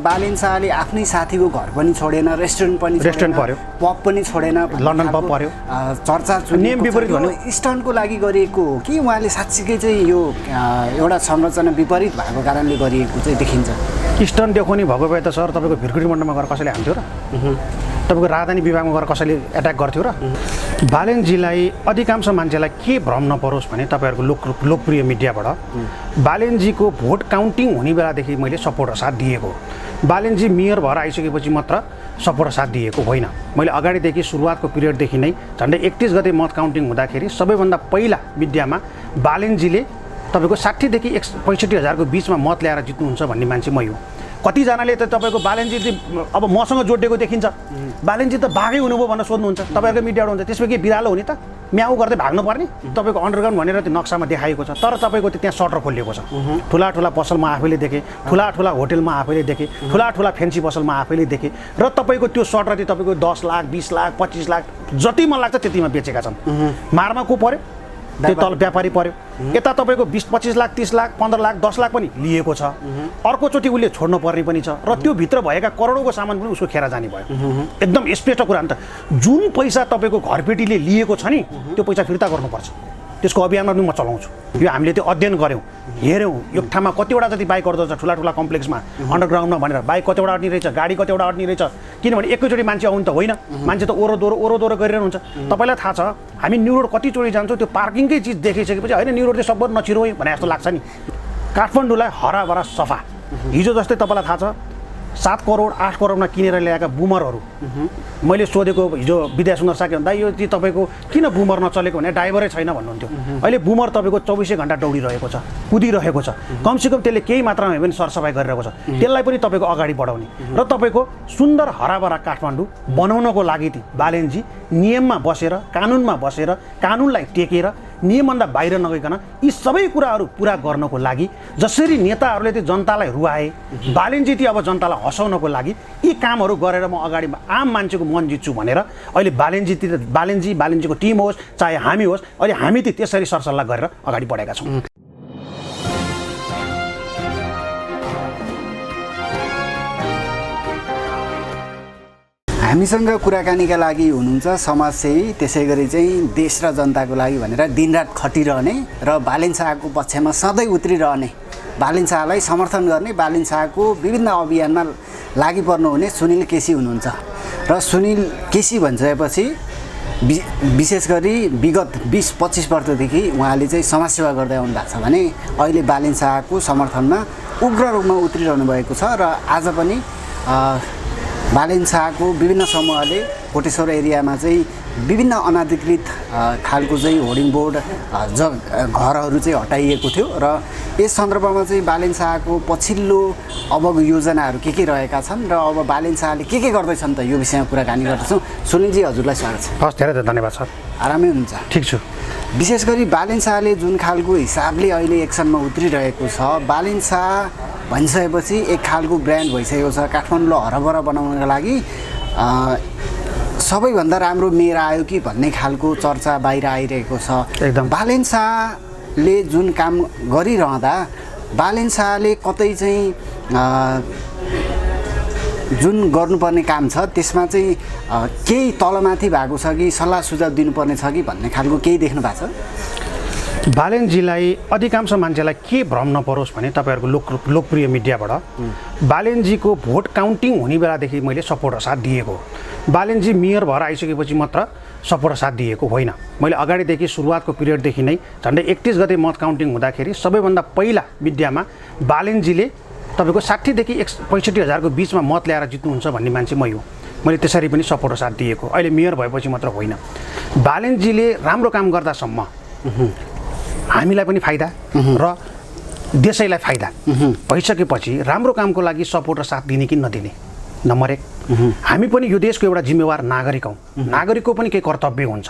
बालेन शाहले आफ्नै साथीको घर पनि छोडेन, रेस्टुरेन्ट पनि पर्यो, पब पनि छोडेन, लन्डन पब पर्यो, चर्चा नियम विपरीत भन्यो। स्टन्टको लागि गरिएको हो कि उहाँले साँच्चीकै चाहिँ यो एउटा संरचना विपरीत भएको कारणले गरिएको चाहिँ देखिन्छ? स्टन्ट देखाउने भएको भए त सर तपाईँको भिरकुटी मण्डलमा गएर कसैले हान्थ्यो र? तपाईँको राजधानी विभागमा गएर कसैले एट्याक गर्थ्यो र? बालेनजीलाई अधिकांश मान्छेलाई के भ्रम नपरोस् भने तपाईँहरूको लोकप्रिय मिडियाबाट बालेनजीको भोट काउन्टिङ हुने बेलादेखि मैले सपोर्ट र साथ दिएको। बालेनजी मेयर भएर आइसकेपछि मात्र सपोर्ट र साथ दिएको होइन। मैले अगाडिदेखि सुरुवातको पिरियडदेखि नै झन्डै 31 गते मत काउन्टिङ हुँदाखेरि सबैभन्दा पहिला मिडियामा बालेनजीले तपाईँको 60 देखि 65 हजारको बिचमा मत ल्याएर जित्नुहुन्छ भन्ने मान्छे मै हो। कतिजनाले त तपाईँको बालेनजी अब मसँग जोडिएको देखिन्छ, बालेनजी त बाघै हुनुभयो भनेर सोध्नुहुन्छ, तपाईँहरूको मिडियाबाट हुन्छ, त्यसमा के बिरालो हुने त म्याउ गर्दै भाग्नुपर्ने? तपाईँको अन्डरग्राउन्ड भनेर त्यो नक्सामा देखाएको छ, तर तपाईँको त्यो त्यहाँ सटर खोलिएको छ। ठुला ठुला पसलमा आफैले देखेँ, ठुला ठुला होटेलमा आफैले देखेँ, ठुला ठुला फेन्सी पसलमा आफैले देखेँ, र तपाईँको त्यो सटर चाहिँ तपाईँको 10 लाख 20 लाख 25 लाख जति मन लाग्छ त्यतिमा बेचेका छन्। मारमा को पर्यो? त्यो तल व्यापारी पर्यो। यता तपाईँको 20-25 लाख 30 लाख 15 लाख 10 लाख पनि लिएको छ। अर्कोचोटि उसले छोड्नु पर्ने पनि छ, र त्यो भित्र भएका करोडौँको सामान पनि उसको खेर जाने भयो। एकदम स्पष्ट कुरा नि त, जुन पैसा तपाईँको घरपेटीले लिएको छ नि त्यो पैसा फिर्ता गर्नुपर्छ। त्यसको अभियानमा पनि म चलाउँछु। यो हामीले त्यो अध्ययन गऱ्यौँ, हेऱ्यौँ, यो ठाउँमा कतिवटा जति बाइक अड्छ ठुला ठुला कम्प्लेक्समा अन्डरग्राउन्डमा भनेर बाइक कतिवटा अड्ने रहेछ, गाडी कतिवटा अड्ने रहेछ, किनभने एकैचोटि मान्छे आउनु त होइन, मान्छे त ओरोदोरो गरिरहनु हुन्छ। तपाईँलाई थाहा छ हामी न्यु रोड कतिचोटि जान्छौँ, त्यो पार्किङकै चिज देखिसकेपछि होइन न्यु रोड चाहिँ सबभर नछिरो भने जस्तो लाग्छ नि। काठमाडौँलाई हराभरा सफा, हिजो जस्तै तपाईँलाई थाहा छ 7 करोड 8 करोडमा किनेर ल्याएका बुमरहरू, मैले सोधेको हिजो विद्या सुन्दर साकी भन्दा यो चाहिँ तपाईँको किन बुमर नचलेको भने ड्राइभरै छैन भन्नुहुन्थ्यो। अहिले बुमर तपाईँको 24 घन्टा दौडिरहेको छ, कुदिरहेको छ, कमसेकम त्यसले केही मात्रामा पनि सरसफाइ गरिरहेको छ। त्यसलाई पनि तपाईँको अगाडि बढाउने र तपाईँको सुन्दर हराभरा काठमाडौँ बनाउनको लागि बालेनजी नियममा बसेर, कानुनमा बसेर, कानुनलाई टेकेर, नियमभन्दा बाहिर नगइकन यी सबै कुराहरू पुरा गर्नको लागि जसरी नेताहरूले त्यो जनतालाई रुवाए, बालेनजी ती अब जनतालाई हँसाउनको लागि यी कामहरू गरेर म अगाडि आम मान्छेको मन जित्छु भनेर अहिले बालेनजीको टिम होस् चाहे हामी होस्, अहिले हामी त्यसरी सरसल्लाह गरेर अगाडि बढेका छौँ। हामीसँग कुराकानीका लागि हुनुहुन्छ समाजसेवी, त्यसै गरी चाहिँ देश र जनताको लागि भनेर दिनरात खटिरहने र बालेन शाहको पक्षमा सधैँ उत्रिरहने, बालेन शाहलाई समर्थन गर्ने, बालेन शाहको विभिन्न अभियानमा लागि पर्नुहुने सुनिल केसी हुनुहुन्छ। र सुनिल केसी भनिसकेपछि विशेष गरी विगत 20-25 वर्षदेखि उहाँले चाहिँ समाजसेवा गर्दै आउनु भएको छ भने अहिले बालेन शाहको समर्थनमा उग्र रूपमा उत्रिरहनु भएको छ। र आज पनि बालेन शाहको विभिन्न समूहले कोटेश्वर एरियामा चाहिँ विभिन्न अनाधिकृत खालको चाहिँ होर्डिङ बोर्ड घरहरू चाहिँ हटाइएको थियो र यस सन्दर्भमा चाहिँ बालेन शाहको पछिल्लो अबको योजनाहरू के रहेका छन् र अब बालेन शाहले के गर्दैछन् त यो विषयमा कुराकानी गर्दछौँ। सुनिलजी हजुरलाई स्वागत छ। हस्, धेरै धेरै धन्यवाद सर। आरामै हुनुहुन्छ? ठिक छु। विशेष गरी बालेन शाहले जुन खालको हिसाबले अहिले एक्सनमा उत्रिरहेको छ, बालेन शाह भनिसकेपछि एक खालको ब्रान्ड भइसकेको छ। काठमाडौँलाई हरभरा बनाउनको लागि सबैभन्दा राम्रो मेयर आयो कि भन्ने खालको चर्चा बाहिर आइरहेको छ। एकदम बालेन शाहले जुन काम गरिरहँदा बालेन शाहले कतै चाहिँ जुन गर्नुपर्ने काम छ त्यसमा चाहिँ केही तलमाथि भएको छ कि सल्लाह सुझाव दिनुपर्ने छ कि भन्ने खालको केही देख्नु भएको छ? बालेनजीलाई अधिकांश मान्छेलाई के भ्रम नपरोस् भने तपाईँहरूको लोकप्रिय मिडियाबाट बालेनजीको भोट काउन्टिङ हुने बेलादेखि मैले सपोर्ट र साथ दिएको। बालेनजी मेयर भएर आइसकेपछि मात्र सपोर्ट र साथ दिएको होइन। मैले अगाडिदेखि सुरुवातको पिरियडदेखि नै झन्डै 31 गते मत काउन्टिङ हुँदाखेरि सबैभन्दा पहिला मिडियामा बालेनजीले तपाईँको 60 देखि 65 हजारको बिचमा मत ल्याएर जित्नुहुन्छ भन्ने मान्छे मै हो। मैले त्यसरी पनि सपोर्ट र साथ दिएको। अहिले मेयर भएपछि मात्र होइन। बालेनजीले राम्रो काम गर्दासम्म हामीलाई पनि फाइदा र देशैलाई फाइदा भइसकेपछि राम्रो कामको लागि सपोर्ट र साथ दिने कि नदिने, नम्बर 1। हामी पनि यो देशको एउटा जिम्मेवार नागरिक हौँ। नागरिकको पनि केही कर्तव्य हुन्छ।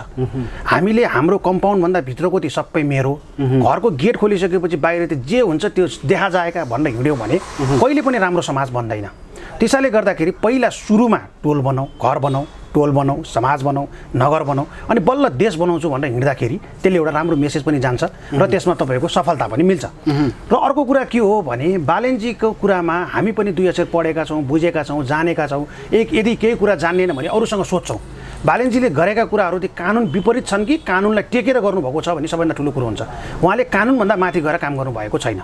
हामीले हाम्रो कम्पाउन्डभन्दा भित्रको त्यो सबै मेरो घरको गेट खोलिसकेपछि बाहिर त्यो जे हुन्छ त्यो देखा जाएका भनेर हिँड्यौँ भने कहिले पनि राम्रो समाज बन्दैन। त्यसैले गर्दाखेरि पहिला सुरुमा टोल बनाऊ, घर बनाऊ, टोल बनाऊ, समाज बनाऊ, नगर बनाऊ अनि बल्ल देश बनाउँछु भनेर हिँड्दाखेरि त्यसले एउटा राम्रो मेसेज पनि जान्छ र त्यसमा तपाईँको सफलता पनि मिल्छ। र अर्को कुरा के हो भने बालेनजीको कुरामा हामी पनि 2 अक्षर पढेका छौँ, बुझेका छौँ, जानेका छौँ। यदि केही कुरा जान्दैन भने अरूसँग सोध्छौँ। बालेनजीले गरेका कुराहरू ती कानुन विपरीत छन् कि कानुनलाई टेकेर गर्नुभएको छ भन्ने सबैभन्दा ठुलो कुरो हुन्छ। उहाँले कानुनभन्दा माथि गएर काम गर्नुभएको छैन।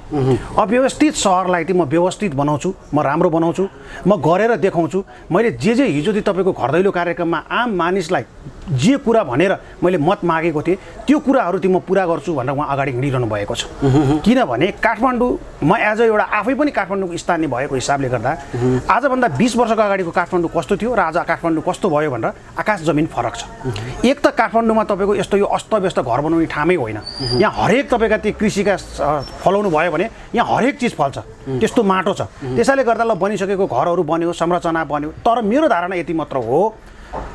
अव्यवस्थित सहरलाई चाहिँ म व्यवस्थित बनाउँछु, म राम्रो बनाउँछु, म गरेर देखाउँछु। मैले जे हिजो तपाईँको घर दैलो कार्यक्रममा आम मानिसलाई जे कुरा भनेर मैले मत मागेको थिएँ त्यो कुराहरू चाहिँ म पुरा गर्छु भनेर उहाँ अगाडि हिँडिरहनु भएको छ। किनभने काठमाडौँ म एज एउटा आफै पनि काठमाडौँको स्थानीय भएको हिसाबले गर्दा आजभन्दा 20 वर्षको अगाडिको काठमाडौँ कस्तो थियो र आज काठमाडौँ कस्तो भयो भनेर आकाश जमिन फरक छ। एक त काठमाडौँमा तपाईँको यस्तो यो अस्तव्यस्त घर बनाउने ठामै होइन। यहाँ हरेक तपाईँका त्यो कृषिका फलाउनु भयो भने यहाँ हरेक चिज फल्छ, त्यस्तो माटो छ। त्यसैले गर्दा ल बनिसकेको घरहरू बन्यो, संरचना बन्यो। तर मेरो धारणा यति मात्र हो,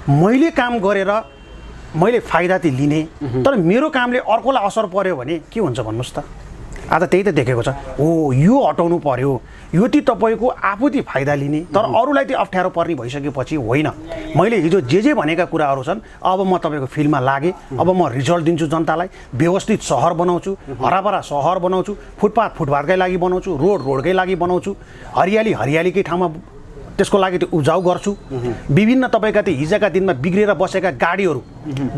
मैले काम गरेर मैले फाइदा चाहिँ लिने, तर मेरो कामले अर्कोलाई असर पर्यो भने के हुन्छ भन्नुहोस् त। आज त्यही त देखेको छ। हो यो हटाउनु पर्यो, यो ती तपाईँको आफू ती फाइदा लिने, तर अरूलाई त्यो अप्ठ्यारो पर्ने भइसकेपछि होइन। मैले हिजो जे भनेका कुराहरू छन् अब म तपाईँको फिल्डमा लागेँ। अब म रिजल्ट दिन्छु जनतालाई, व्यवस्थित सहर बनाउँछु, हराभरा सहर बनाउँछु, फुटपाथकै लागि बनाउँछु, रोडकै लागि बनाउँछु, हरियालीकै ठाउँमा त्यसको लागि त्यो उब्जाउ गर्छु। विभिन्न तपाईँका त्यो हिजोका दिनमा बिग्रेर बसेका गाडीहरू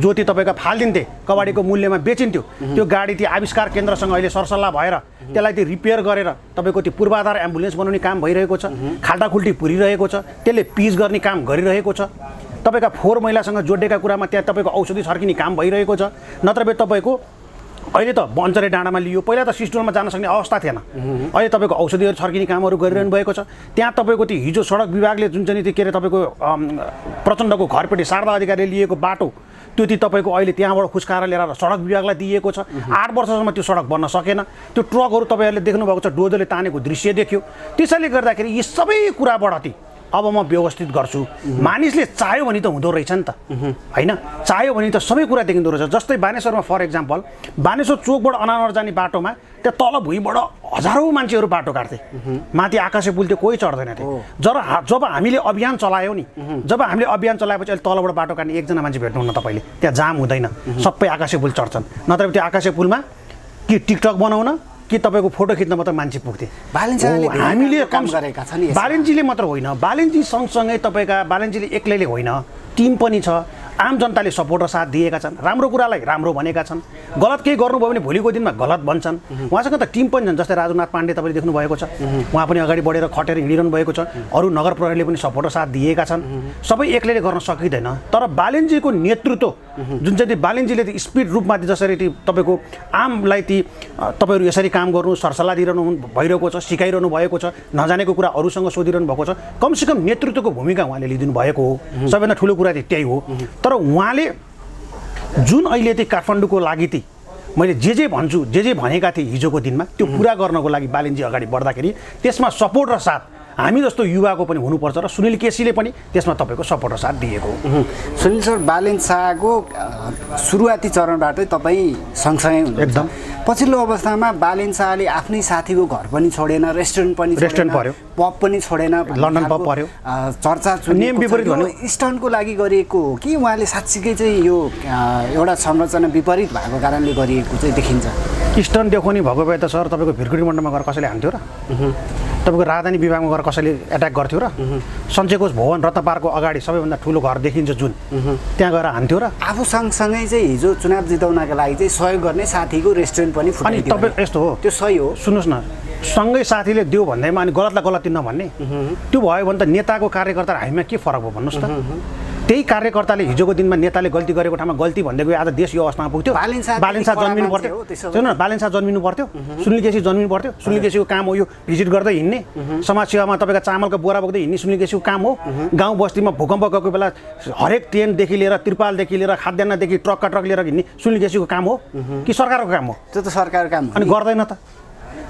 जो त्यो तपाईँका फालिदिन्थे, कबाडीको मूल्यमा बेचिन्थ्यो, त्यो गाडी त्यो आविष्कार केन्द्रसँग अहिले सरसल्लाह भएर त्यसलाई त्यो रिपेयर गरेर तपाईँको त्यो पूर्वाधार एम्बुलेन्स बनाउने काम भइरहेको छ। खाल्टाखुल्टी पुरिरहेको छ, त्यसले पिच गर्ने काम गरिरहेको छ। तपाईँका फोहोर मैलासँग जोडिएका कुरामा त्यहाँ तपाईँको औषधि छर्किने काम भइरहेको छ। नत्र तपाईँको अहिले त बन्चरे डाँडामा लियो, पहिला त सिस्टोलमा जान सक्ने अवस्था थिएन। अहिले तपाईँको औषधिहरू छर्किने कामहरू गरिरहनु भएको छ। त्यहाँ तपाईँको त्यो हिजो सडक विभागले जुन चाहिँ के अरे तपाईँको प्रचण्डको घरपेटी शारदा अधिकारीले लिएको बाटो त्यो चाहिँ तपाईँको अहिले त्यहाँबाट खुस्काएर ल्याएर सडक विभागलाई दिएको छ। 8 वर्षसम्म त्यो सडक बन्न सकेन। त्यो ट्रकहरू तपाईँहरूले देख्नुभएको छ, डोजरले तानेको दृश्य देख्यो। त्यसैले गर्दाखेरि यी सबै कुराबाट अब म व्यवस्थित गर्छु। मानिसले चाह्यो भने त हुँदो रहेछ नि त, होइन? चाह्यो भने त सबै कुरा देखिँदो रहेछ। जस्तै बानेश्वरमा फर इक्जाम्पल, बानेश्वर चोकबाट अनानर जाने बाटोमा त्यहाँ तल भुइँबाट हजारौँ मान्छेहरू बाटो काट्थे, माथि आकाशे पुल थियो, कोही चढ्दैन थियो। जब हामीले अभियान चलायौँ नि, जब हामीले अभियान चलाएपछि अहिले तलबाट बाटो काट्ने एकजना मान्छे भेट्नुहुन्न तपाईँले, त्यहाँ जाम हुँदैन, सबै आकाशे पुल चढ्छन्। नत्र त्यो आकाशे पुलमा कि टिकटक बनाउन कि तपाईँको फोटो खिच्न मात्र मान्छे पुग्थे। हामीले कम गरेका छन्। बालेनजीले मात्र होइन, बालेनजी सँगसँगै तपाईँका बालेनजीले एक्लैले होइन, टिम पनि छ। आम जनताले सपोर्ट र साथ दिएका छन्, राम्रो कुरालाई राम्रो भनेका छन्, गलत केही गर्नुभयो भने भोलिको दिनमा गलत भन्छन्। उहाँसँग त टिम पनि छन्। जस्तै राजुनाथ पाण्डे तपाईँले देख्नु भएको छ, उहाँ पनि अगाडि बढेर खटेर हिँडिरहनु भएको छ। अरू नगर प्रहरीले पनि सपोर्ट र साथ दिएका छन्। सबै एक्लैले गर्न सकिँदैन। तर बालेनजीको नेतृत्व जुन चाहिँ बालेनजीले स्पिड रूपमा जसरी तपाईँको आमलाई ती तपाईँहरू यसरी काम गर्नु सरसल्लाह दिइरहनु भइरहेको छ, सिकाइरहनु भएको छ, नजानेको कुरा अरूसँग सोधिरहनु भएको छ। कमसेकम नेतृत्वको भूमिका उहाँले लिइदिनु भएको हो। सबैभन्दा ठुलो कुरा चाहिँ त्यही हो। तर उहाँले जुन अहिले चाहिँ काठमाडौँको लागि चाहिँ मैले जे भन्छु, जे भनेका थिएँ हिजोको दिनमा, त्यो पुरा गर्नको लागि बालेनजी अगाडि बढ्दाखेरि त्यसमा सपोर्ट र साथ हामी जस्तो युवाको पनि हुनुपर्छ र सुनिल केसीले पनि त्यसमा तपाईँको सपोर्ट र साथ दिएको हो। सुनिल सर, बालेन शाहको सुरुवाती चरणबाटै तपाईँ सँगसँगै हुनुहुन्छ। एकदम पछिल्लो अवस्थामा बालेन शाहले आफ्नै साथीको घर पनि छोडेन, रेस्टुरेन्ट पर्यो, पब पनि छोडेन, लन्डन पब पर्यो, चर्चा नियम विपरीत भन्नु स्टन्टको लागि गरिएको हो कि उहाँले साँच्चीकै चाहिँ यो एउटा संरचना विपरीत भएको कारणले गरिएको चाहिँ देखिन्छ? स्टन्ट देखाउने भएको भए त सर तपाईँको भिरकुटी मण्डपमा गएर कसैले हान्थ्यो र? तपाईँको राजधानी विभागमा गएर कसैले एट्याक गर्थ्यो र? सञ्चयकोष भवन रत्न पार्कको अगाडि सबैभन्दा ठुलो घर देखिन्छ जुन, त्यहाँ गएर हान्थ्यो र? आफू सँगसँगै चाहिँ हिजो चुनाव जिताउनका लागि चाहिँ सहयोग गर्ने साथीको रेस्टुरेन्ट पनि फुटाइदियो। अनि तपाईँ यस्तो हो, त्यो सही हो। सुन्नुहोस् न, सँगै साथीले दियो भन्दैमा अनि गलतलाई गलती नभन्ने, त्यो भयो भने त नेताको कार्यकर्ता हामीमा के फरक भयो भन्नुहोस् त? त्यही कार्यकर्ताले हिजोको दिनमा नेताले गल्ती गरेको ठाउँमा गल्ती भन्दै गयो, आज देश यो अवस्थामा पुग्थ्यो। बालेन शाह जन्मिनु पर्थ्यो, सुन न, बालेन शाह जन्मिनु पर्थ्यो, सुनिल केसी जन्मिनु पर्थ्यो। सुनिल केसीको काम हो यो भिजिट गर्दै हिँड्ने, समाजसेवामा तपाईँको चामलको बोरा बोक्दै हिँड्ने सुनिल केसीको काम हो। गाउँ बस्तीमा भूकम्प गएको बेला हरेक टेन्टदेखि लिएर त्रिपालदेखि लिएर खाद्यान्नदेखि ट्रकका ट्रक लिएर हिँड्ने सुनिल केसीको काम हो कि सरकारको काम हो? त्यो त सरकारको काम हो। अनि गर्दैन त?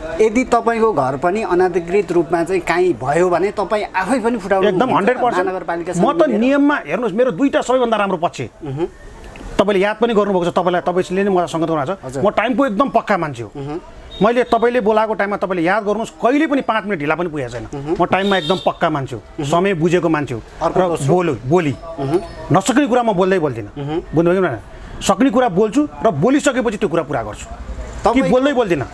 यदि तपाईँको घर पनि अनधिकृत रूपमा चाहिँ काहीँ भयो भने तपाईँ आफै पनि फुटाउनु? एकदम 100%। म त नियममा हेर्नुहोस्, मेरो दुईवटा सबैभन्दा राम्रो पक्ष तपाईँले याद पनि गर्नुभएको छ, तपाईँले नै मलाई सङ्गत गर्नु छ, म टाइमको एकदम पक्का मान्छे हो। मैले तपाईँले बोलाएको टाइममा तपाईँले याद गर्नुहोस्, कहिले पनि 5 मिनट ढिला पनि पुगेको छैन। म टाइममा एकदम पक्का मान्छु, समय बुझेको मान्छु र बोली नसक्ने कुरा म बोल्दिनँ। बुझ्नुभयो न? सक्ने कुरा बोल्छु र बोलिसकेपछि त्यो कुरा पुरा गर्छु, कि बोल्दिनँ।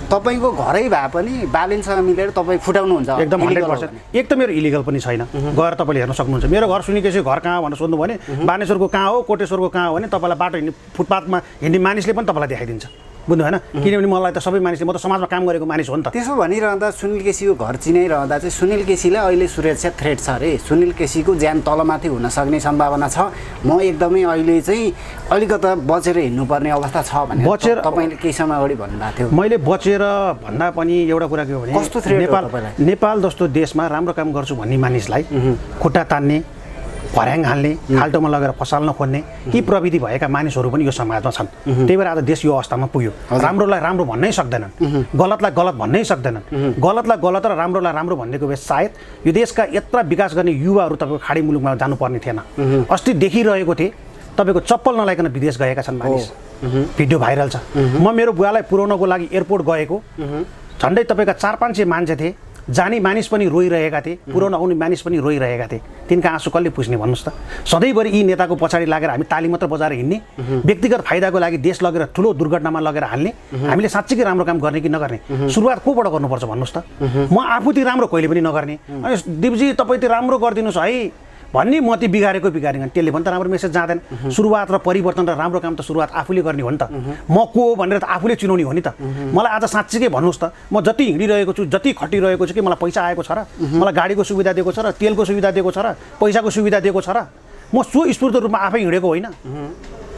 तपाईँको घरै भए पनि बालिनसँग मिलेर तपाईँ फुटाउनुहुन्छ? एकदम 100%। एक त मेरो इलिगल पनि छैन, गएर तपाईँले हेर्न सक्नुहुन्छ। मेरो घर सुनिकेपछि घर कहाँ भनेर सोध्नु भने बानेश्वरको कहाँ हो, कोटेश्वरको कहाँ हो भने तपाईँलाई बाटो हिँड्ने फुटपाथमा हिँड्ने मानिसले पनि तपाईँलाई देखाइदिन्छ। बुझ्नु भएन? किनभने मलाई त सबै मानिसले, म त समाजमा काम गरेको मानिस हो नि त। त्यसो भनिरहँदा सुनिल केसीको घर चिनाइरहँदा चाहिँ सुनिल केसीलाई अहिले सुरक्षा थ्रेट छ अरे। सुनिल केसीको ज्यान तलमाथि हुन सक्ने सम्भावना छ। म एकदमै अहिले चाहिँ अलिकता बचेर हिँड्नुपर्ने अवस्था छ भने तपाईँले केही समय अगाडि भन्नुभएको थियो। मैले बचेर भन्दा पनि एउटा कुरा के हो भने कस्तो थ्रेट नेपाल जस्तो देशमा राम्रो काम गर्छु भन्ने मानिसलाई खुट्टा तान्ने, भर्याङ हाल्ने, खाल्टोमा लगेर फसाल्न खोज्ने यी प्रविधि भएका मानिसहरू पनि यो समाजमा छन्। त्यही भएर आज देश यो अवस्थामा पुग्यो। राम्रोलाई राम्रो भन्नै सक्दैनन्, गलतलाई गलत भन्नै सक्दैनन्। गलतलाई गलत र राम्रोलाई राम्रो भन्नेको भए सायद यो देशका यत्र विकास गर्ने युवाहरू तपाईँको खाडी मुलुकमा जानुपर्ने थिएन। अस्ति देखिरहेको थिएँ तपाईँको चप्पल नलाइकन विदेश गएका छन् मानिस, भिडियो भाइरल छ। म मेरो बुवालाई पुर्याउनको लागि एयरपोर्ट गएको, झन्डै तपाईँका 400-500 मान्छे थिए, जाने मानिस पनि रोइरहेका थिए, पुर्याउन आउने मानिस पनि रोइरहेका थिए। तिनका आँसु कसले पुछ्ने भन्नुहोस् त? सधैँभरि यी नेताको पछाडि लागेर हामी ताली मात्र बजाएर हिँड्ने, व्यक्तिगत फाइदाको लागि देश लगेर ठुलो दुर्घटनामा लगेर हाल्ने, हामीले साँच्चीकै राम्रो काम गर्ने कि नगर्ने? सुरुवात कोबाट गर्नुपर्छ भन्नुहोस् त? म आफू ती राम्रो कहिले पनि नगर्ने, अनि दिपजी तपाईँ त्यो राम्रो गरिदिनुहोस् है भन्ने, म ती बिगारेको त्यसले पनि त राम्रो मेसेज जाँदैन। सुरुवात र परिवर्तन र राम्रो काम त सुरुवात आफूले गर्ने हो नि त। म को हो भनेर त आफूले चिनाउने हो नि त। मलाई आज साँच्चीकै भन्नुहोस् त, म जति हिँडिरहेको छु, जति खटिरहेको छु कि मलाई पैसा आएको छ र, मलाई गाडीको सुविधा दिएको छ र, तेलको सुविधा दिएको छ र, पैसाको सुविधा दिएको छ र, म स्वस्फूर्त रूपमा आफै हिँडेको होइन।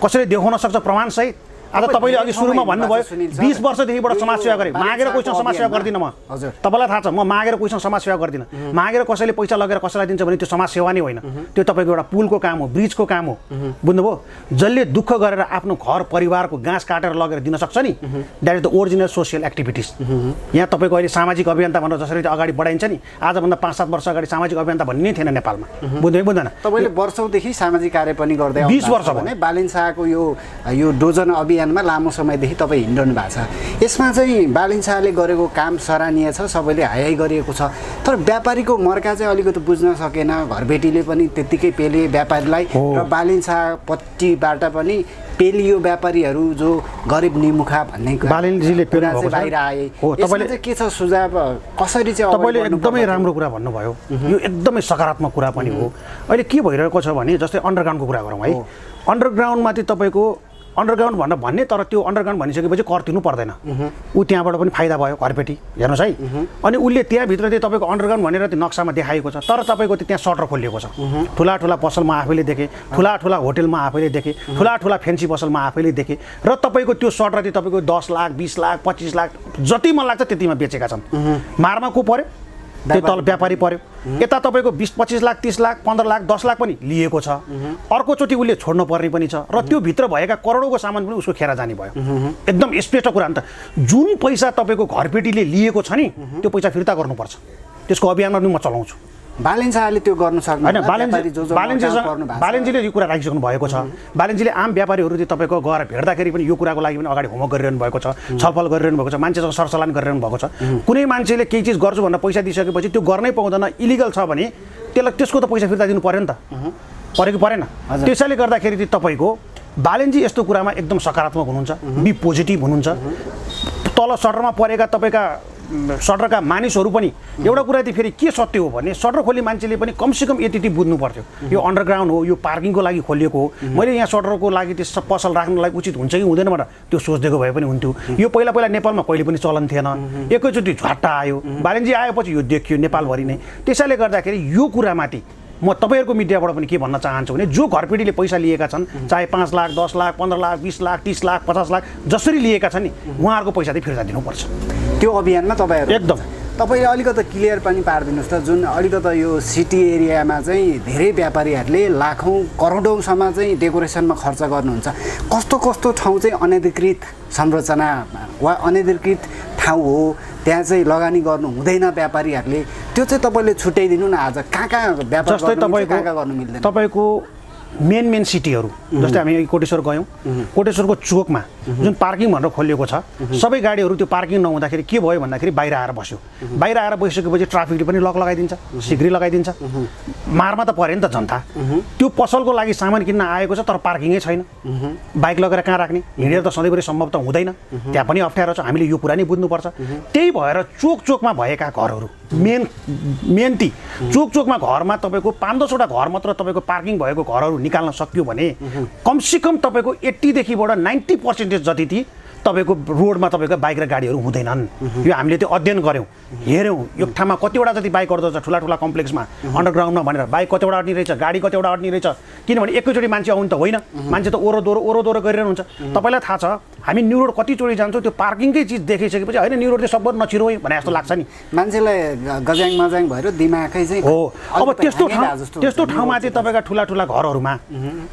कसैले देखाउन सक्छ प्रमाणसहित। आज तपाईँले अघि सुरुमा भन्नुभयो 20 वर्षदेखिबाट समाजसेवा गरेँ, मागेर कोहीसँग समाजसेवा गर्दिनँ म। तपाईँलाई थाहा छ म मागेर कोहीसँग समाजसेवा गर्दिनँ। मागेर कसैले पैसा लगेर कसैलाई दिन्छ भने त्यो समाजसेवा नै होइन, त्यो तपाईँको एउटा पुलको काम हो, ब्रिजको काम हो। बुझ्नुभयो? जसले दुःख गरेर आफ्नो घर परिवारको घाँस काटेर लगेर दिन सक्छ नि, that is the original social activities. यहाँ तपाईँको अहिले सामाजिक अभियन्ता भनेर जसरी अगाडि बढाइन्छ नि, आजभन्दा 5-7 वर्ष अगाडि सामाजिक अभियन्ता भन्ने थिएन नेपालमा। बुझ्दै बुझ्दैन? तपाईँले वर्षौँदेखि सामाजिक कार्य पनि गर्दै 20 वर्ष भने बालिन शाहको यो डोजन अभियानमा लामो समयदेखि तपाईँ हिँडिरहनु भएको छ। यसमा चाहिँ बालिन शाहले गरेको काम सराहनीय छ, सबैले हाई गरिएको छ। तर व्यापारीको मर्का चाहिँ अलिकति बुझ्न सकेन, घरबेटीले पनि त्यत्तिकै पेले व्यापारीलाई, र बालिन शाहपट्टिबाट पनि पेलियो व्यापारीहरू जो गरिब निमुखा भन्ने बालिनजीले चाहिँ बाहिर आए। यसमा चाहिँ के छ सुझाव, कसरी चाहिँ तपाईँले एकदमै राम्रो कुरा भन्नुभयो। यो एकदमै सकारात्मक कुरा पनि हो। अहिले के भइरहेको छ भने जस्तै अन्डरग्राउन्डको कुरा गरौँ है। अन्डरग्राउन्डमाथि तपाईँको अन्डरग्राउन्ड भनेर भन्ने, तर त्यो अन्डरग्राउन्ड भनिसकेपछि कर तिर्नु पर्दैन। ऊ त्यहाँबाट पनि फाइदा भयो घरपेटी, हेर्नुहोस् है। अनि उसले त्यहाँभित्र चाहिँ तपाईँको अन्डरग्राउन्ड भनेर त्यो नक्सामा देखाएको छ, तर तपाईँको त्यहाँ सटर खोलिएको छ। ठुला ठुला पसल म आफैले देखेँ, ठुला ठुला होटेल म आफैले देखेँ, ठुला ठुला फेन्सी पसल म आफैले देखेँ, र तपाईँको त्यो सटर चाहिँ तपाईँको 10 लाख 20 लाख 25 लाख जति मन लाग्छ त्यतिमा बेचेका छन्। मारमा को पर्यो? त्यो तल व्यापारी पर्यो। यता तपाईँको 20-25 लाख 30 लाख 15 लाख 10 लाख पनि लिएको छ। अर्कोचोटि उसले छोड्नु पर्ने पनि छ, र त्यो भित्र भएका करोडौँको सामान पनि उसको खेर जाने भयो। एकदम स्पष्ट कुरा नि त। जुन पैसा तपाईँको घरपेटीले लिएको छ नि, त्यो पैसा फिर्ता गर्नुपर्छ। त्यसको अभियानमा पनि म चलाउँछु। बालिन शाहले त्यो गर्नु सक्दैन। बालिनजीले यो कुरा राखिसक्नु भएको छ। बालिनजीले आम व्यापारीहरू चाहिँ तपाईँको गएर भेट्दाखेरि पनि यो कुराको लागि पनि अगाडि होमवर्क गरिरहनु भएको छ, छलफल गरिरहनु भएको छ, मान्छेसँग सरसल्लाह गरिरहनु भएको छ। कुनै मान्छेले केही चिज गर्छु भनेर पैसा दिइसकेपछि त्यो गर्नै पाउँदैन, इलिगल छ भने त्यसको त पैसा फिर्ता दिनु पर्यो नि त, परेको परेन? त्यसैले गर्दाखेरि चाहिँ तपाईँको बालिनजी यस्तो कुरामा एकदम सकारात्मक हुनुहुन्छ, बी पोजिटिभ हुनुहुन्छ। तल सटरमा परेका तपाईँका सटरका मानिसहरू पनि एउटा कुरा चाहिँ फेरि के सत्य हो भने सटर खोल्ने मान्छेले पनि कमसेकम यति बुझ्नु पर्थ्यो, यो अन्डरग्राउन्ड हो, यो पार्किङको लागि खोलिएको हो। मैले यहाँ सटरको लागि त्यो पसल राख्नलाई उचित हुन्छ कि हुँदैन भनेर त्यो सोचिदिएको भए पनि हुन्थ्यो। यो पहिला नेपालमा कहिले पनि चलन थिएन, एकैचोटि झट्टा आयो। बालिनजी आएपछि यो देखियो नेपालभरि नै। त्यसैले गर्दाखेरि यो कुरामाथि म तपाईँहरूको मिडियाबाट पनि के भन्न चाहन्छु भने जो घरपेटीले पैसा लिएका छन्, चाहे 5 लाख 10 लाख 15 लाख 20 लाख 30 लाख 50 लाख जसरी लिएका छन् नि, उहाँहरूको पैसा चाहिँ फिर्ता दिनुपर्छ। त्यो अभियानमा तपाईँहरू एकदम तपाईँले अलिकति क्लियर पनि पारिदिनुहोस् त। जुन अलिकति यो सिटी एरियामा चाहिँ धेरै व्यापारीहरूले लाखौँ करोडौँसम्म चाहिँ डेकोरेसनमा खर्च गर्नुहुन्छ। कस्तो कस्तो ठाउँ चाहिँ अनधिकृत संरचना वा अनधिकृत ठाउँ हो, त्यहाँ चाहिँ लगानी गर्नु हुँदैन व्यापारीहरूले, त्यो चाहिँ तपाईँले छुट्याइदिनु न। आज कहाँ व्यापार गर्नु मिल्दैन? तपाईँको मेन सिटीहरू जस्तै हामी कोटेश्वर गयौँ कोटेश्वरको चोकमा जुन पार्किङ भनेर खोलिएको छ सबै गाडीहरू त्यो पार्किङ नहुँदाखेरि के भयो भन्दाखेरि बाहिर आएर बस्यो बाहिर आएर बसिसकेपछि ट्राफिकले पनि लक लगाइदिन्छ सिग्री लगाइदिन्छ मारमा त पऱ्यो नि त जनता त्यो पसलको लागि सामान किन्न आएको छ तर पार्किङै छैन बाइक लगेर कहाँ राख्ने हिँडेर त सधैँभरि सम्भव त हुँदैन त्यहाँ पनि अप्ठ्यारो छ हामीले यो कुरा नै बुझ्नुपर्छ त्यही भएर चोकमा भएका घरहरू मेन ती चोकमा घरमा तपाईँको 5-10वटा घर मात्र तपाईँको पार्किङ भएको घरहरू निकाल्न सक्यो भने कमसेकम तपाईँको 80 देखिबाट 90% जति ती तपाईँको रोडमा तपाईँको बाइक र गाडीहरू हुँदैनन् यो हामीले त्यो अध्ययन गऱ्यौँ हेऱ्यौँ यो ठाउँमा कतिवटा जति बाइक अड्छ ठुला कम्प्लेक्समा अन्डरग्राउन्डमा भनेर बाइक कतिवटा अड्ने रहेछ गाडी कतिवटा अड्ने रहेछ किनभने एकैचोटि मान्छे आउनु त होइन मान्छे त ओरोदोरो गरिरहनुहुन्छ तपाईँलाई थाहा छ हामी न्यु रोड कतिचोटि जान्छौँ त्यो पार्किङकै चिज देखिसकेपछि होइन न्यु रोड चाहिँ सबभर नछिरो भने जस्तो लाग्छ नि मान्छेलाई गज्याङ मज्याङ भएर दिमागै चाहिँ हो अब त्यस्तो ठाउँमा चाहिँ तपाईँका ठुला घरहरूमा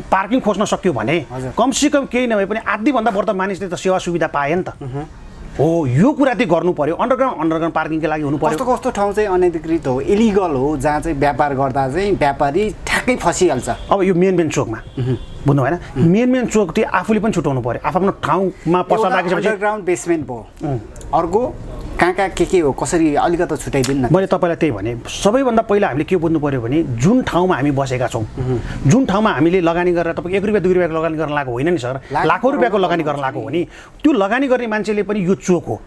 पार्किङ खोज्न सक्यो भने कमसेकम केही नभए पनि आधीभन्दा बढ्ता मानिसले त सेवा सुविधा पाए नि त हो यो कुरा चाहिँ गर्नु पर्यो अन्डरग्राउन्ड पार्किङको लागि हुनु पर्यो कस्तो ठाउँ चाहिँ अनधिकृत हो इलिगल हो जहाँ चाहिँ व्यापार गर्दा चाहिँ व्यापारी ठ्याक्कै फसिहाल्छ अब यो मेन चोकमा बुझ्नु भएन मेन चोक चाहिँ आफूले पनि छुटाउनु पर्यो आफ्नो ठाउँमा पसल राखेपछि अन्डरग्राउन्ड बेसमेन्ट भयो अर्को कहाँ के हो कसरी अलिकति छुट्याइदिनु न मैले तपाईँलाई त्यही भने सबैभन्दा पहिला हामीले के बुझ्नु पर्यो भने जुन ठाउँमा हामी बसेका छौँ जुन ठाउँमा हामीले लगानी गरेर तपाईँ 1 रुपियाँ 2 रुपियाँको लगानी गर्न लागेको होइन नि सर लाखौँ रुपियाँको लगानी गर्न लागेको हो नि त्यो लगानी गर्ने मान्छेले पनि यो चोक हो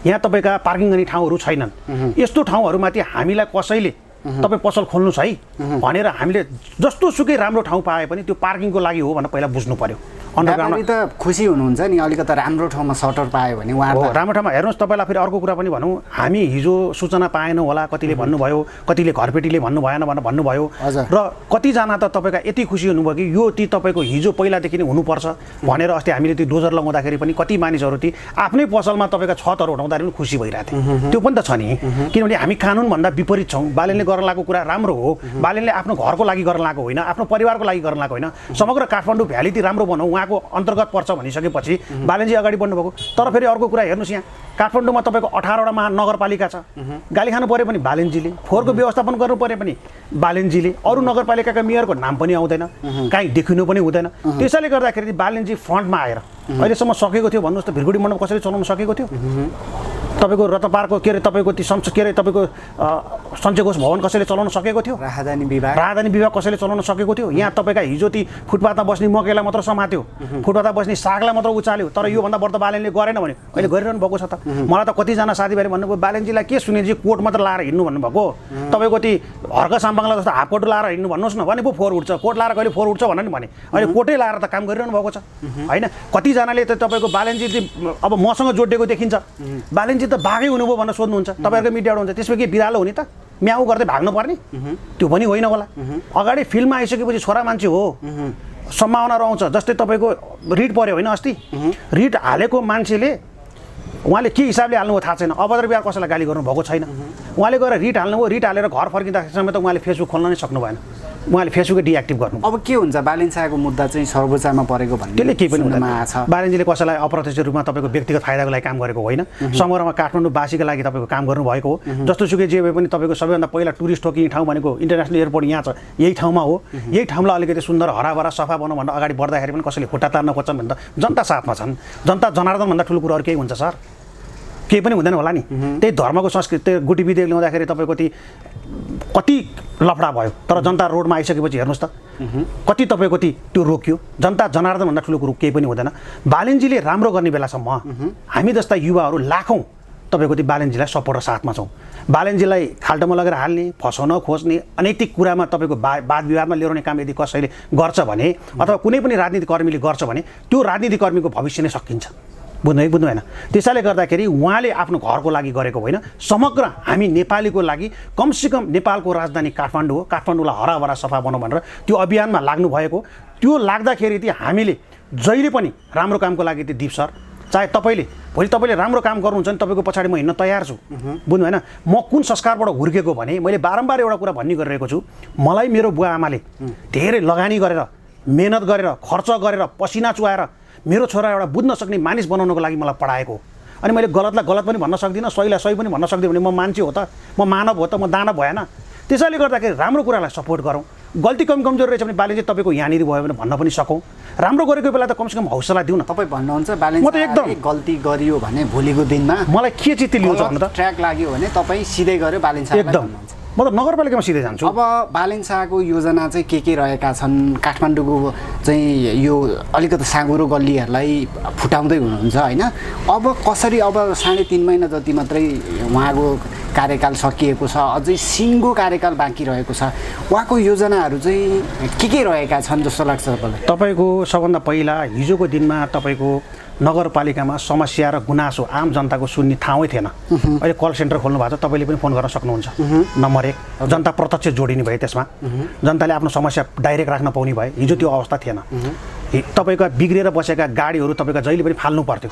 यहाँ तपाईँका पार्किङ गर्ने ठाउँहरू छैनन् यस्तो ठाउँहरूमाथि हामीलाई कसैले तपाईँ पसल खोल्नुहोस् है भनेर हामीले जस्तो सुकै राम्रो ठाउँ पाए पनि त्यो पार्किङको लागि हो भनेर पहिला बुझ्नु पर्यो अन्डरग्राउन्ड त खुसी हुनुहुन्छ नि अलिकति राम्रो ठाउँमा सटर पायो भने उहाँ राम्रो ठाउँमा हेर्नुहोस् तपाईँलाई फेरि अर्को कुरा पनि भनौँ हामी हिजो सूचना पाएनौँ होला कतिले भन्नुभयो कतिले घरपेटीले भन्नु भएन भनेर भन्नुभयो र कतिजना त तपाईँका यति खुसी हुनुभयो कि यो ती तपाईँको हिजो पहिलादेखि नै हुनुपर्छ भनेर अस्ति हामीले त्यो डोजर लगाउँदाखेरि पनि कति मानिसहरू ती आफ्नै पसलमा तपाईँका छतहरू उठाउँदाखेरि पनि खुसी भइरहेको थियो त्यो पनि त छ नि किनभने हामी कानुनभन्दा विपरीत छौँ बालेनले गर्न लागेको कुरा राम्रो हो बालेनले आफ्नो घरको लागि गर्न लागेको होइन आफ्नो परिवारको लागि गर्न लागेको होइन समग्र काठमाडौँ भ्याली ती राम्रो बनाऊ उहाँको अन्तर्गत पर्छ भनिसकेपछि बालेनजी अगाडि बढ्नुभएको तर फेरि अर्को कुरा हेर्नुहोस् यहाँ काठमाडौँमा तपाईँको 18वटा महानगरपालिका छ गाली खानु पऱ्यो पनि बालेनजीले फोहोरको व्यवस्थापन गर्नु पऱ्यो पनि बालेनजीले अरू नगरपालिकाका मेयरको नाम पनि आउँदैन कहीँ देखिनु पनि हुँदैन त्यसैले गर्दाखेरि बालेनजी फ्रन्टमा आएर अहिलेसम्म सकेको थियो भन्नुहोस् त भिरगुडी मण्डप कसरी चलाउन सकेको थियो तपाईँको रतपारको के अरे तपाईँको ती के अरे तपाईँको सञ्चय घोष भवन कसैले चलाउन सकेको थियो राजधानी विभाग कसैले चलाउन सकेको थियो यहाँ तपाईँका हिजो ती फुटपाथमा बस्ने मकैलाई मात्र समात्यो फुटपाथमा बस्ने सागलाई मात्र उचाल्यो तर योभन्दा बढ्ता बालेनले गरेन भने अहिले गरिरहनु भएको छ त मलाई त कतिजना साथीभाइले भन्नुभयो बालेनजीलाई के सुनेजी कोट मात्र लाएर हिँड्नु भन्नुभएको तपाईँको ती हर्क साम्बाङलाई जस्तो हाफ कोट लाएर हिँड्नु भन्नुहोस् न भने पो फोहोर उठ्छ कोट लाएर कहिले फोहोर उठ्छ भनेर भने अहिले कोटै लाएर त काम गरिरहनु भएको छ होइन कतिजनाले त तपाईँको बालेनजी अब मसँग जोडिएको देखिन्छ बालेनजी त बाघै हुनुभयो भनेर सोध्नुहुन्छ तपाईँहरूको मिडियाबाट हुन्छ त्यसमा के बिरालो हुने त म्याउ गर्दै भाग्नु पर्ने त्यो पनि होइन होला अगाडि फिल्ममा आइसकेपछि छोरा मान्छे हो सम्भावनाहरू आउँछ जस्तै तपाईँको रिट पर्यो होइन अस्ति रिट हालेको मान्छेले उहाँले के हिसाबले हाल्नुभयो थाहा छैन अभद्र व्यवहार कसैलाई गाली गर्नुभएको छैन उहाँले गएर रिट हाल्नुभयो रिट हालेर घर फर्किँदाखेरि समेत उहाँले फेसबुक खोल्न नै सक्नु भएन उहाँले फेसबुकै डिएक्टिभ गर्नु अब के हुन्छ बालेन शाहको मुद्दा चाहिँ सर्वोच्चमा परेको भन्ने त्यसले केही पनि हुँदैन बालेनजीले कसैलाई अप्रत्यक्ष रूपमा तपाईँको व्यक्तिगत फाइदाको लागि काम गरेको होइन समग्रमा काठमाडौँवासीको लागि तपाईँको काम गर्नुभएको हो जस्तो सुकै जे भए पनि तपाईँको सबैभन्दा पहिला टुरिस्ट ठोकिने ठाउँ भनेको इन्टरनेसनल एयरपोर्ट यहाँ छ यही ठाउँमा हो यही ठाउँलाई अलिकति सुन्दर हराभरा सफा बनाउँ भनेर अगाडि बढ्दाखेरि पनि कसैले खुट्टा तार्न खोज्छन् भने त जनता साथमा छन् जनता जनार्दनभन्दा ठुलो कुरो अरू केही हुन्छ सर केही पनि हुँदैन होला नि त्यही धर्मको संस्कृति गुटी विधेयक ल्याउँदाखेरि तपाईँको ती कति लफडा भयो तर जनता रोडमा आइसकेपछि हेर्नुहोस् त कति तपाईँको त्यो रोक्यो जनता जनार्दनभन्दा ठुलो कुरो केही पनि हुँदैन बालेनजीले राम्रो गर्ने बेलासम्म हामी जस्ता युवाहरू लाखौँ तपाईँको त्यो बालेनजीलाई सपोर्ट र साथमा छौँ बालेनजीलाई खाल्टोमा लगेर हाल्ने फसाउन खोज्ने अनैतिक कुरामा तपाईँको वाद विवादमा ल्याउने काम यदि कसैले गर्छ भने अथवा कुनै पनि राजनीतिक कर्मीले गर्छ भने त्यो राजनीतिक कर्मीको भविष्य नै सकिन्छ बुझ्नु भएन त्यसैले गर्दाखेरि उहाँले आफ्नो घरको लागि गरेको होइन समग्र हामी नेपालीको लागि कमसेकम नेपालको राजधानी काठमाडौँ हो काठमाडौँलाई हराभरा सफा बनाउँ भनेर त्यो अभियानमा लाग्नु भएको त्यो लाग्दाखेरि चाहिँ हामीले जहिले पनि राम्रो कामको लागि त्यो दिप सर चाहे तपाईँले भोलि तपाईँले राम्रो काम गर्नुहुन्छ भने तपाईँको पछाडि म हिँड्न तयार छु बुझ्नु भएन म कुन संस्कारबाट हुर्केको भने मैले बारम्बार एउटा कुरा भन्ने गरिरहेको छु मलाई मेरो बुवा आमाले धेरै लगानी गरेर मेहनत गरेर खर्च गरेर पसिना चुहाएर मेरो छोरा एउटा बुझ्न सक्ने मानिस बनाउनको लागि मलाई पढाएको अनि मैले गलतलाई गलत पनि भन्न सक्दिनँ सहीलाई सही पनि भन्न सक्दिनँ भने म मान्छे हो त म मानव हो त म दानव भएन त्यसैले गर्दाखेरि राम्रो कुरालाई सपोर्ट गरौँ गल्ती कमजोर रहेछ भने बालेन्जी तपाईँको यहाँनिर भयो भने भन्न पनि सकौँ राम्रो गरेको बेला त कमसेकम हौसला दिउँ न तपाईँ भन्नुहुन्छ बालेन्साले गल्ती गरियो भने भोलिको दिनमा मलाई के चित्त लिन्छ भन्नु त ट्र्याक लाग्यो भने तपाईँ सिधै गएर बालेन्सा एकदम म त नगरपालिकामा सिधै जान्छु अब बालेन्साको योजना चाहिँ के रहेका छन् काठमाडौँको चाहिँ यो अलिकति साँगुरो गल्लीहरूलाई फुटाउँदै हुनुहुन्छ होइन अब कसरी अब 3.5 महिना जति मात्रै उहाँको कार्यकाल सकिएको छ अझै सिङ्गो कार्यकाल बाँकी रहेको छ उहाँको योजनाहरू चाहिँ के रहेका छन् जस्तो लाग्छ तपाईँलाई तपाईँको सबभन्दा पहिला हिजोको दिनमा तपाईँको नगरपालिकामा समस्या र गुनासो आम जनताको सुन्ने ठाउँै थिएन अहिले कल सेन्टर खोल्नु भएको छ तपाईँले पनि फोन गर्न सक्नुहुन्छ नम्बर 1 जनता प्रत्यक्ष जोडिने भयो त्यसमा जनताले आफ्नो समस्या डाइरेक्ट राख्न पाउने भयो हिजो त्यो अवस्था थिएन तपाईँका बिग्रेर बसेका गाडीहरू तपाईँका जहिले पनि फाल्नु पर्थ्यो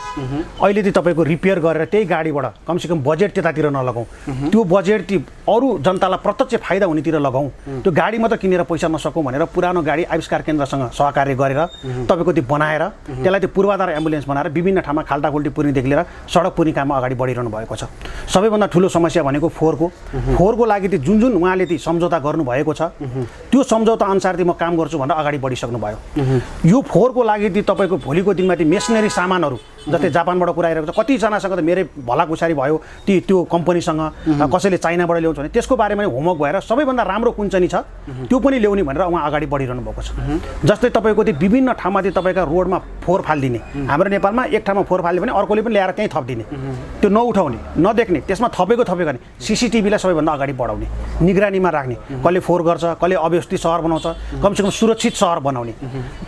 अहिले चाहिँ तपाईँको रिपेयर गरेर त्यही गाडीबाट कमसेकम बजेट त्यतातिर नलगाउँ त्यो बजेट अरू जनतालाई प्रत्यक्ष फाइदा हुनेतिर लगाउँ त्यो गाडी मात्र किनेर पैसा नसकौँ भनेर पुरानो गाडी आविष्कार केन्द्रसँग सहकार्य गरेर तपाईँको त्यो बनाएर त्यसलाई त्यो पूर्वाधार एम्बुलेन्स बनाएर विभिन्न ठाउँमा खाल्टाखुल्टी पुर्नेदेखि लिएर सडक पुर्ने काममा अगाडि बढिरहनु भएको छ सबैभन्दा ठुलो समस्या भनेको फोहोरको लागि चाहिँ जुन उहाँले चाहिँ सम्झौता गर्नुभएको छ त्यो सम्झौता अनुसार चाहिँ म काम गर्छु भनेर अगाडि बढिसक्नु भयो यो फोहोरको लागि चाहिँ तपाईँको भोलिको दिनमा चाहिँ मेसिनरी सामानहरू जस्तै जापानबाट पुऱ्याइरहेको छ कतिजनासँग त मेरै भलाकुसारी भयो त्यो कम्पनीसँग कसैले चाइनाबाट ल्याउँछ भने त्यसको बारेमा होमवर्क भएर सबैभन्दा राम्रो कुन चाहिँ छ त्यो पनि ल्याउने भनेर उहाँ अगाडि बढिरहनु भएको छ जस्तै तपाईँको त्यो विभिन्न ठाउँमा चाहिँ तपाईँका रोडमा फोहोर फालिदिने हाम्रो नेपालमा एक ठाउँमा फोहोर फाल्यो भने अर्कोले पनि ल्याएर त्यहीँ थपिदिने त्यो नउठाउने नदेख्ने त्यसमा थपेको नि सिसिटिभीलाई सबैभन्दा अगाडि बढाउने निगरानीमा राख्ने कसले फोहोर गर्छ कसले अव्यवस्थित सहर बनाउँछ कमसेकम सुरक्षित सहर बनाउने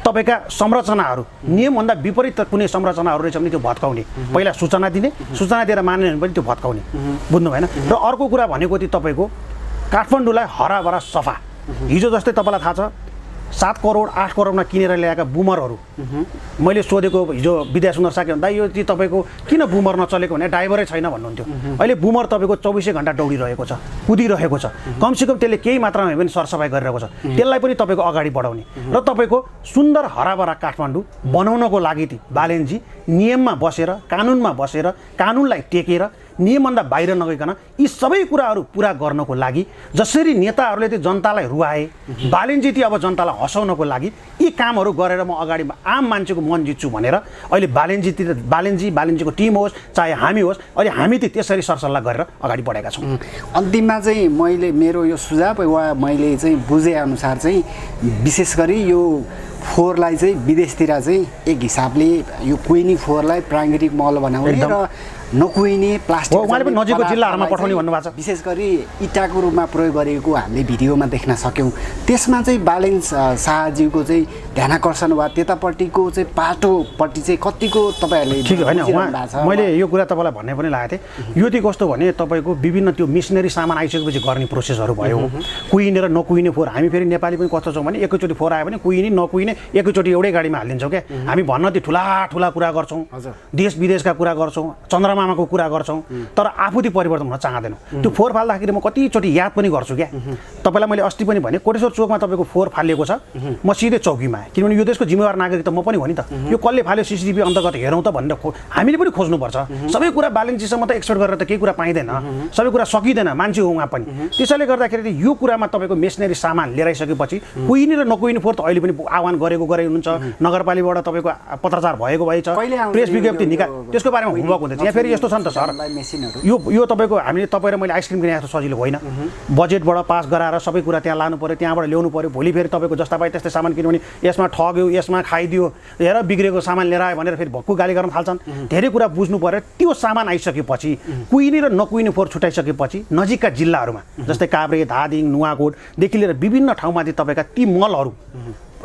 तपाईँका संरचनाहरू नियमभन्दा विपरीत कुनै संरचनाहरू रहेछ भने त्यो भत्काउने पहिला सूचना दिने सूचना दिएर मानेन भने पनि त्यो भत्काउने बुझ्नु भएन र अर्को कुरा भनेको चाहिँ तपाईँको काठमाडौँलाई हराभरा सफा हिजो जस्तै तपाईँलाई थाहा छ 7 करोड 8 करोडमा किनेर ल्याएका बुमरहरू मैले सोधेको हिजो विद्या सुन्दर साके भन्दा यो चाहिँ तपाईँको किन बुमर नचलेको भने ड्राइभरै छैन भन्नुहुन्थ्यो अहिले बुमर तपाईँको 24 घण्टा दौडिरहेको छ कुदिरहेको छ कमसेकम त्यसले केही मात्रामा पनि सरसफाइ गरिरहेको छ त्यसलाई पनि तपाईँको अगाडि बढाउने र तपाईँको सुन्दर हराभरा काठमाडौँ बनाउनको लागि बालेनजी नियममा बसेर कानुनमा बसेर कानुनलाई टेकेर नियमभन्दा बाहिर नगइकन यी सबै कुराहरू पुरा गर्नको लागि जसरी नेताहरूले चाहिँ जनतालाई रुवाए बालेनजी चाहिँ अब जनतालाई हँसाउनको लागि यी कामहरू गरेर म अगाडि आम मान्छेको मन जित्छु भनेर अहिले बालेनजीको टिम होस् चाहे हामी होस् अहिले हामी चाहिँ त्यसरी सरसल्लाह गरेर अगाडि बढेका छौँ अन्तिममा चाहिँ मेरो यो सुझाव वा मैले चाहिँ बुझेअनुसार चाहिँ विशेष गरी यो फोहोरलाई चाहिँ विदेशतिर चाहिँ एक हिसाबले यो कुहिने फोहोरलाई प्राकृतिक मल बनाउने र नकुहिने प्लास्टिक उहाँले पनि नजिकको जिल्लाहरूमा पठाउने भन्नुभएको छ विशेष गरी इँटाको रूपमा प्रयोग गरेको हामीले भिडियोमा देख्न सक्यौँ त्यसमा चाहिँ बालेन शाहज्यूको चाहिँ ध्यानाकर्षण वा त्यतापट्टिको चाहिँ पाटोपट्टि चाहिँ कतिको तपाईँहरूले ठिक होइन मैले यो कुरा तपाईँलाई भन्ने पनि लागेको थिएँ यो चाहिँ कस्तो भने तपाईँको विभिन्न त्यो मिसनरी सामान आइसकेपछि गर्ने प्रोसेसहरू भयो कुहिने र नकुहिने फोहोर हामी फेरि नेपाली पनि कस्तो छौँ भने एकैचोटि फोहोर आयो भने कुहिने नकुहिने एकैचोटि एउटै गाडीमा हालिदिन्छौँ क्या हामी भन्न त्यो ठुला कुरा गर्छौँ देश विदेशका कुरा गर्छौँ चन्द्रमाको कुरा गर्छौँ तर आफू चाहिँ परिवर्तन हुन चाहँदैनौँ त्यो फोहोर फाल्दाखेरि म कतिचोटि याद पनि गर्छु क्या तपाईँलाई मैले अस्ति पनि भने कोटेश्वर चोकमा तपाईँको फोहोर फालिएको छ म सिधै चौकीमा आएँ किनभने यो देशको जिम्मेवार नागरिक त म पनि हो नि त यो कसले फाल्यो सिसिटिभी अन्तर्गत हेरौँ त भनेर हामीले पनि खोज्नुपर्छ सबै कुरा बालेनजीसम्म त एक्सपेक्ट गरेर त केही कुरा पाइँदैन सबै कुरा सकिँदैन मान्छे हो उहाँ पनि त्यसैले गर्दाखेरि यो कुरामा तपाईँको मेसिनरी सामान लिएर आइसकेपछि कुहिने र नकुहिने फोहोर त अहिले पनि आह्वान गरे हुनुहुन्छ नगरपालिकाबाट तपाईँको पत्रचार भएको भएछ प्रेस विज्ञप्ति त्यसको बारेमा होमवर्क हुँदैछ यहाँ फेरि यस्तो छ नि त सर यो तपाईँको हामीले तपाईँ र मैले आइसक्रिम किने जस्तो सजिलो होइन बजेटबाट पास गराएर सबै कुरा त्यहाँ लानु पऱ्यो त्यहाँबाट ल्याउनु पऱ्यो भोलि फेरि तपाईँको जस्ता पाए त्यस्तै सामान किन्यो भने यसमा ठग्यो यसमा खाइदियो हेर बिग्रेको सामान लिएर आयो भनेर फेरि भक्कु गाली गर्न थाल्छन् धेरै कुरा बुझ्नु पऱ्यो त्यो सामान आइसकेपछि कुहिने र नकुहिने फोहोर छुटाइसकेपछि नजिकका जिल्लाहरूमा जस्तै काभ्रे धादिङ नुवाकोटदेखि लिएर विभिन्न ठाउँमा चाहिँ तपाईँका ती मलहरू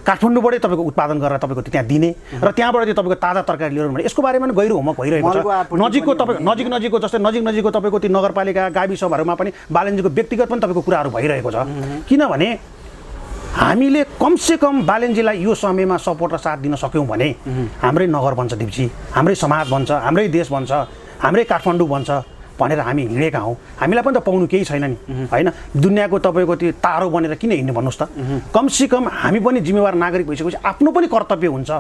काठमाडौँबाटै तपाईँको उत्पादन गरेर तपाईँको त्यहाँ दिने र त्यहाँबाट चाहिँ तपाईँको ताजा तरकारी लिएर भने यसको बारेमा पनि गहिरो होमवर्क भइरहेको छ नजिकको तपाईँ नजिकको जस्तै नजिकको तपाईँको त्यो नगरपालिका गाविस सभाहरूमा पनि बालेनजीको व्यक्तिगत पनि तपाईँको कुराहरू भइरहेको छ किनभने हामीले कमसेकम बालेनजीलाई यो समयमा सपोर्ट र साथ दिन सक्यौँ भने हाम्रै नगर बन्छ दिप्ची हाम्रै समाज बन्छ हाम्रै देश बन्छ हाम्रै काठमाडौँ बन्छ भनेर हामी हिँडेका हौँ हामीलाई पनि त पाउनु केही छैन नि होइन दुनियाँको तपाईँको त्यो तारो बनेर किन हिँड्नु भन्नुहोस् त कमसेकम हामी पनि जिम्मेवार नागरिक भइसकेपछि आफ्नो पनि कर्तव्य हुन्छ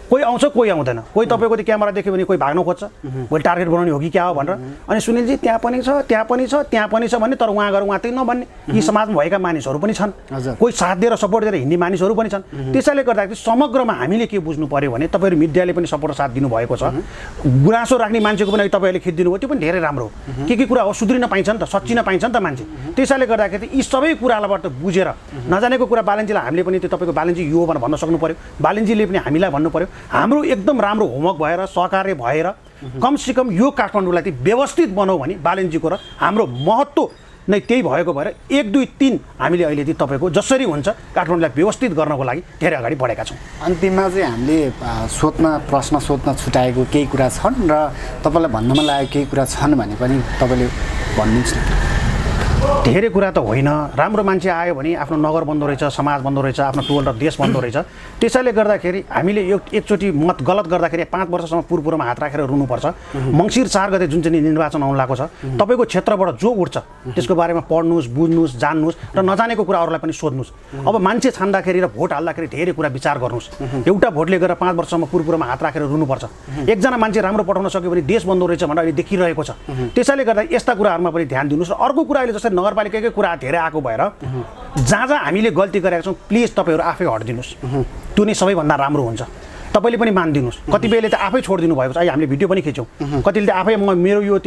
कोही आउँछ कोही आउँदैन, कोही तपाईँको त्यो क्यामेरा देख्यो भने कोही भाग्न खोज्छ, भोलि टार्गेट बनाउने हो कि क्या हो भनेर। अनि सुनिलजी त्यहाँ पनि छ त्यहाँ पनि छ त्यहाँ पनि छ भन्ने, तर उहाँ गएर उहाँ त्यही नभन्ने। यी समाजमा भएका मानिसहरू पनि छन्, कोही साथ दिएर सपोर्ट दिएर हिँड्ने मानिसहरू पनि छन्। त्यसैले गर्दाखेरि समग्रमा हामीले के बुझ्नु पर्यो भने तपाईँहरू मिडियाले पनि सपोर्ट साथ दिनुभएको छ, गुनासो राख्ने मान्छेको पनि तपाईँहरूले खिचिदिनु भयो, त्यो पनि धेरै राम्रो हो। के कुरा हो सुध्रिन पाइन्छ नि त, सच्चिन पाइन्छ नि त मान्छे। त्यसैले गर्दाखेरि यी सबै कुराबाट बुझेर नजानेको कुरा बालनजीलाई हामीले पनि त्यो तपाईँको बालनजी यो भनेर भन्न सक्नु पर्यो, बालनजीले पनि हामीलाई भन्नु पर्यो। हाम्रो एकदम राम्रो होमवर्क भएर सहकार्य भएर कमसेकम यो काठमाडौँलाई चाहिँ व्यवस्थित बनाऊ भने बालनजीको र हाम्रो महत्त्व नै त्यही भएको भएर 1 2 3 हामीले अहिले चाहिँ तपाईँको जसरी हुन्छ काठमाडौँलाई व्यवस्थित गर्नको लागि धेरै अगाडि बढेका छौँ। अन्तिममा चाहिँ हामीले प्रश्न सोध्न छुटाएको केही कुरा छन् र तपाईँलाई भन्नमा लागेको केही कुरा छन् भने पनि तपाईँले भन्नुहुन्छ न। धेरै कुरा त होइन, राम्रो मान्छे आयो भने आफ्नो नगर बन्दो रहेछ, समाज बन्दो रहेछ, आफ्नो टोल र देश बन्दो रहेछ। त्यसैले गर्दाखेरि हामीले एकचोटि मत गलत गर्दाखेरि 5 वर्षसम्म पुरपुरोमा हात राखेर रुनुपर्छ। मङ्सिर 4 गते जुन चाहिँ निर्वाचन आउन लागेको छ, तपाईँको क्षेत्रबाट जो उठ्छ त्यसको बारेमा पढ्नुहोस्, बुझ्नुहोस्, जान्नुहोस् र नजानेको कुरा अरूलाई पनि सोध्नुहोस्। अब मान्छे छान्दाखेरि र भोट हाल्दाखेरि धेरै कुरा विचार गर्नुहोस्। एउटा भोटले गएर 5 वर्षसम्म पुरपुरोमा हात राखेर रुनुपर्छ। एकजना मान्छे राम्रो पठाउन सक्यो भने देश बन्दो रहेछ भनेर अहिले देखिरहेको छ। त्यसैले गर्दा यस्ता कुराहरूमा पनि ध्यान दिनुहोस्। र अर्को कुरा अहिले जस्तै नगरपालिकाकै कुरा धेरै आएको भएर जहाँ जहाँ हामीले गल्ती गरेका छौँ प्लिज तपाईँहरू आफै हटिदिनुहोस्, त्यो नै सबैभन्दा राम्रो हुन्छ। तपाईँले पनि मानिदिनुहोस्। कतिपयले त आफै छोडिदिनु भएको छ, अहिले हामीले भिडियो पनि खिच्यौँ। कतिले त आफै मेरो यो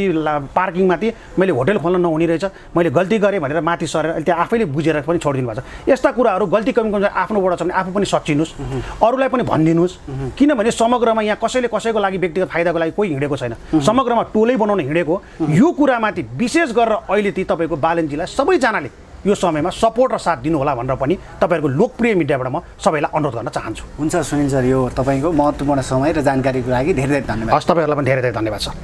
पार्किङमाथि मैले होटल खोल्न नहुने रहेछ, मैले गल्ती गरेँ भनेर माथि सरेर अहिले त्यहाँ आफैले बुझेर पनि छोडिदिनु भएको छ। यस्ता कुराहरू गल्ती कमी आफ्नोबाट छ भने आफू पनि सच्चिनुहोस्, अरूलाई पनि भनिदिनुहोस्। किनभने समग्रमा यहाँ कसैले कसैको लागि व्यक्तिगत फाइदाको लागि कोही हिँडेको छैन, समग्रमा टोलै बनाउन हिँडेको। यो कुरामाथि विशेष गरेर अहिले ती तपाईँको बालनजीलाई सबैजनाले यो समयमा सपोर्ट र साथ दिनु होला भनेर पनि तपाईँहरूको लोकप्रिय मिडियाबाट म सबैलाई अनुरोध गर्न चाहन्छु। हुन्छ सुनिल सर, यो तपाईँको महत्त्वपूर्ण समय र जानकारीको लागि धेरै धेरै धन्यवाद। हस्, तपाईँहरूलाई पनि धेरै धेरै धन्यवाद छ।